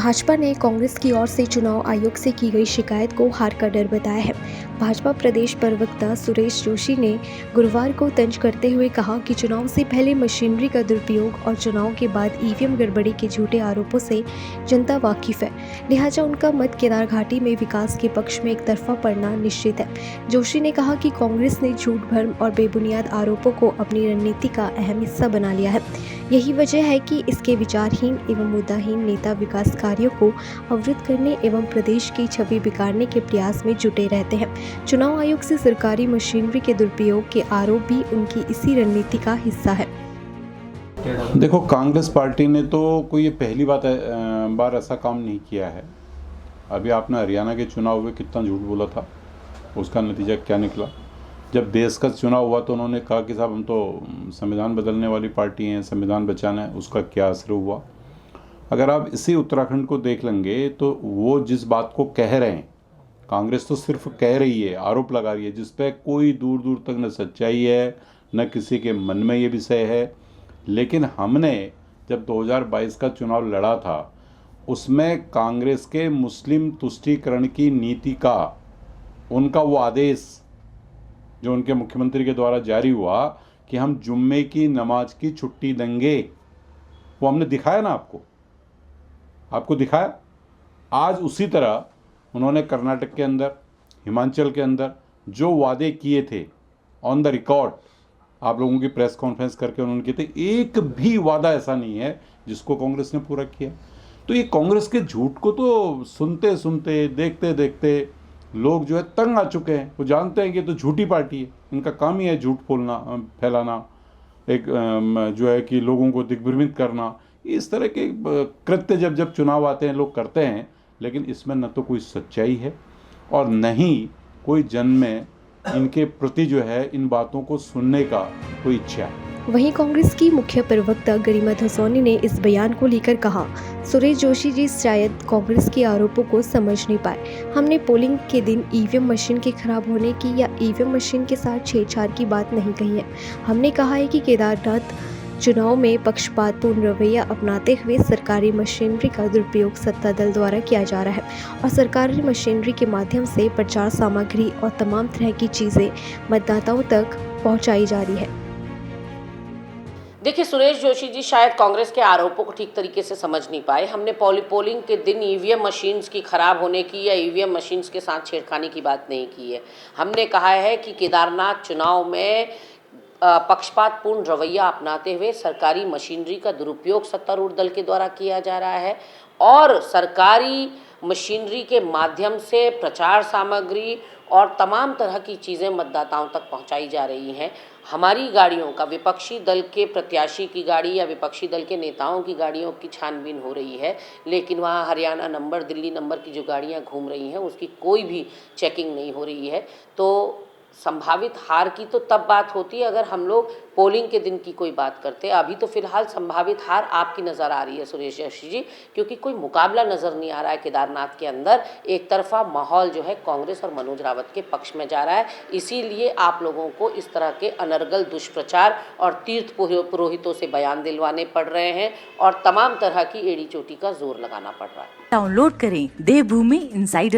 भाजपा ने कांग्रेस की ओर से चुनाव आयोग से की गई शिकायत को हार का डर बताया है। भाजपा प्रदेश प्रवक्ता सुरेश जोशी ने गुरुवार को तंज करते हुए कहा कि चुनाव से पहले मशीनरी का दुरुपयोग और चुनाव के बाद ईवीएम गड़बड़ी के झूठे आरोपों से जनता वाकिफ है, लिहाजा उनका मत केदार घाटी में विकास के पक्ष में एक तरफा पड़ना निश्चित है। जोशी ने कहा कि कांग्रेस ने झूठ, भ्रम और बेबुनियाद आरोपों को अपनी रणनीति का अहम हिस्सा बना लिया है। यही वजह है कि इसके विचारहीन एवं मुद्दाहीन नेता विकास कार्यों को अवरुद्ध करने एवं प्रदेश की छवि बिगाड़ने के प्रयास में जुटे रहते हैं। चुनाव आयोग से सरकारी मशीनरी के दुरुपयोग के आरोप भी उनकी इसी रणनीति का हिस्सा है। देखो, कांग्रेस पार्टी ने तो कोई ये पहली बार ऐसा काम नहीं किया है। अभी आपने हरियाणा के चुनाव में कितना झूठ बोला था, उसका नतीजा क्या निकला। जब देश का चुनाव हुआ तो उन्होंने कहा कि साहब हम तो संविधान बदलने वाली पार्टी हैं, संविधान बचाना है, उसका क्या असर हुआ। अगर आप इसी उत्तराखंड को देख लेंगे तो वो जिस बात को कह रहे हैं, कांग्रेस तो सिर्फ कह रही है, आरोप लगा रही है, जिस पे कोई दूर दूर तक न सच्चाई है न किसी के मन में ये विषय है। लेकिन हमने जब 2022 का चुनाव लड़ा था उसमें कांग्रेस के मुस्लिम तुष्टीकरण की नीति का उनका वो आदेश जो उनके मुख्यमंत्री के द्वारा जारी हुआ कि हम जुम्मे की नमाज की छुट्टी देंगे, वो हमने दिखाया ना, आपको दिखाया। आज उसी तरह उन्होंने कर्नाटक के अंदर, हिमाचल के अंदर जो वादे किए थे ऑन द रिकॉर्ड, आप लोगों की प्रेस कॉन्फ्रेंस करके उन्होंने किए थे, एक भी वादा ऐसा नहीं है जिसको कांग्रेस ने पूरा किया। तो ये कांग्रेस के झूठ को तो सुनते सुनते, देखते देखते लोग जो है तंग आ चुके हैं। वो जानते हैं कि ये तो झूठी पार्टी है, इनका काम ही है झूठ बोलना, फैलाना, एक जो है कि लोगों को दिग्भ्रमित करना। इस तरह के कृत्य जब चुनाव आते हैं लोग करते हैं, लेकिन इसमें न तो कोई सच्चाई है और न ही कोई जन में इनके प्रति जो है इन बातों को सुनने का कोई इच्छा है। वहीं कांग्रेस की मुख्य प्रवक्ता गरिमा धसोनी ने इस बयान को लेकर कहा, सुरेश जोशी जी शायद कांग्रेस के आरोपों को समझ नहीं पाए। हमने पोलिंग के दिन ईवीएम मशीन के खराब होने की या ईवीएम मशीन के साथ छेड़छाड़ की बात नहीं कही है। हमने कहा है कि केदारनाथ चुनाव में पक्षपातपूर्ण रवैया अपनाते हुए सरकारी मशीनरी का दुरुपयोग सत्ता दल द्वारा किया जा रहा है और सरकारी मशीनरी के माध्यम से प्रचार सामग्री और तमाम तरह की चीज़ें मतदाताओं तक पहुंचाई जा रही है। देखिए, सुरेश जोशी जी शायद कांग्रेस के आरोपों को ठीक तरीके से समझ नहीं पाए। हमने पोलिंग के दिन ईवीएम मशीन्स की खराब होने की या ईवीएम मशीन्स के साथ छेड़खानी की बात नहीं की है। हमने कहा है कि केदारनाथ चुनाव में पक्षपातपूर्ण रवैया अपनाते हुए सरकारी मशीनरी का दुरुपयोग सत्तारूढ़ दल के द्वारा किया जा रहा है और सरकारी मशीनरी के माध्यम से प्रचार सामग्री और तमाम तरह की चीज़ें मतदाताओं तक पहुंचाई जा रही हैं। हमारी गाड़ियों का, विपक्षी दल के प्रत्याशी की गाड़ी या विपक्षी दल के नेताओं की गाड़ियों की छानबीन हो रही है, लेकिन वहाँ हरियाणा नंबर, दिल्ली नंबर की जो गाड़ियाँ घूम रही हैं उसकी कोई भी चेकिंग नहीं हो रही है। तो संभावित हार की तो तब बात होती है अगर हम लोग पोलिंग के दिन की कोई बात करते हैं। अभी तो फिलहाल संभावित हार आपकी नज़र आ रही है सुरेश जोशी जी, क्योंकि कोई मुकाबला नज़र नहीं आ रहा है केदारनाथ के अंदर। एक तरफा माहौल जो है कांग्रेस और मनोज रावत के पक्ष में जा रहा है। इसीलिए आप लोगों को इस तरह के अनर्गल दुष्प्रचार और तीर्थ पुरोहितों से बयान दिलवाने पड़ रहे हैं और तमाम तरह की एड़ी चोटी का जोर लगाना पड़ रहा है। डाउनलोड करें देवभूमि इंसाइडर।